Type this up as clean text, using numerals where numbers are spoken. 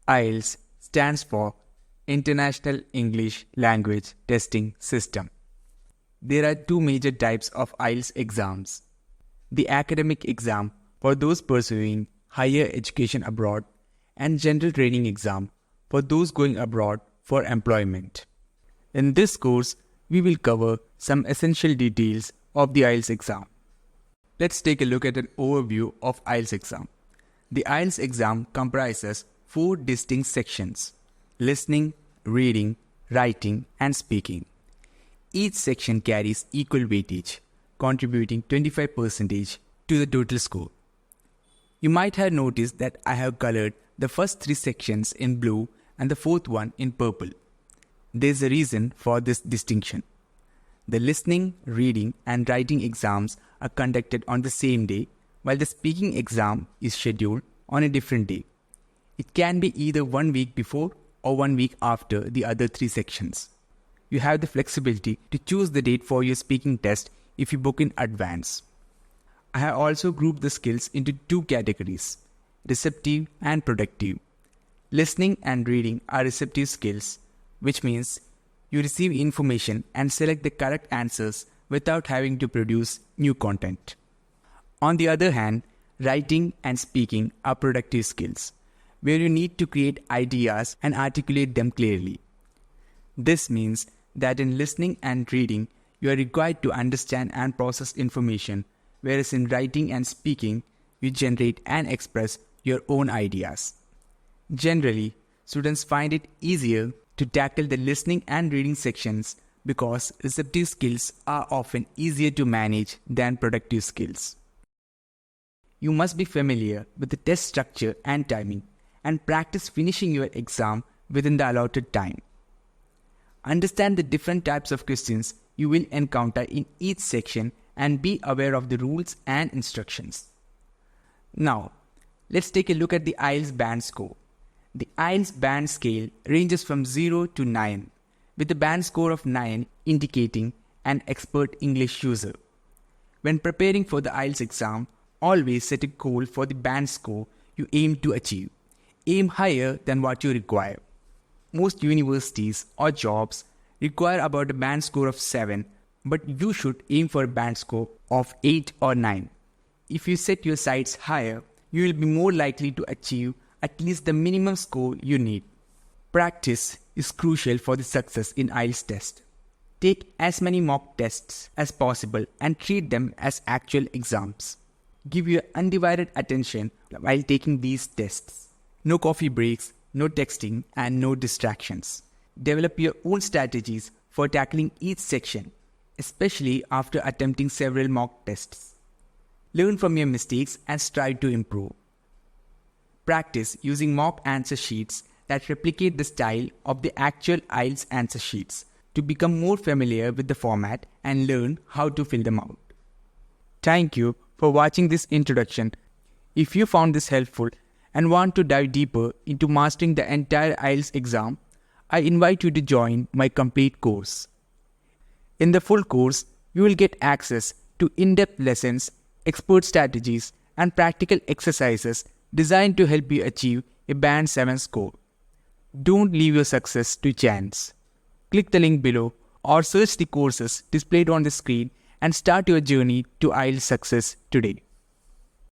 IELTS stands for International English Language Testing System. There are two major types of IELTS exams. The academic exam for those pursuing higher education abroad and general training exam for those going abroad for employment. In this course, we will cover some essential details of the IELTS exam. Let's take a look at an overview of IELTS exam. The IELTS exam comprises 4 distinct sections: listening, reading, writing, and speaking. Each section carries equal weightage, contributing 25% to the total score. You might have noticed that I have colored the first 3 sections in blue and the fourth one in purple. There is a reason for this distinction. The listening, reading, and writing exams are conducted on the same day, while the speaking exam is scheduled on a different day. It can be either 1 week before or 1 week after the other 3 sections. You have the flexibility to choose the date for your speaking test if you book in advance. I have also grouped the skills into 2 categories: receptive and productive. Listening and reading are receptive skills, which means you receive information and select the correct answers without having to produce new content. On the other hand, writing and speaking are productive skills, where you need to create ideas and articulate them clearly. This means that in listening and reading, you are required to understand and process information, whereas in writing and speaking, you generate and express your own ideas. Generally, students find it easier to tackle the listening and reading sections because receptive skills are often easier to manage than productive skills. You must be familiar with the test structure and timing and practice finishing your exam within the allotted time. Understand the different types of questions you will encounter in each section and be aware of the rules and instructions. Now, let's take a look at the IELTS band score. The IELTS band scale ranges from 0 to 9, with a band score of 9 indicating an expert English user. When preparing for the IELTS exam, always set a goal for the band score you aim to achieve. Aim higher than what you require. Most universities or jobs require about a band score of 7, but you should aim for a band score of 8 or 9. If you set your sights higher, you will be more likely to achieve at least the minimum score you need. Practice is crucial for the success in IELTS test. Take as many mock tests as possible and treat them as actual exams. Give your undivided attention while taking these tests. No coffee breaks, no texting, and no distractions. Develop your own strategies for tackling each section, especially after attempting several mock tests. Learn from your mistakes and strive to improve. Practice using mock answer sheets that replicate the style of the actual IELTS answer sheets to become more familiar with the format and learn how to fill them out. Thank you for watching this introduction. If you found this helpful and want to dive deeper into mastering the entire IELTS exam, I invite you to join my complete course. In the full course, you will get access to in-depth lessons, expert strategies, and practical exercises designed to help you achieve a Band 7 score. Don't leave your success to chance. Click the link below or search the courses displayed on the screen and start your journey to IELTS success today.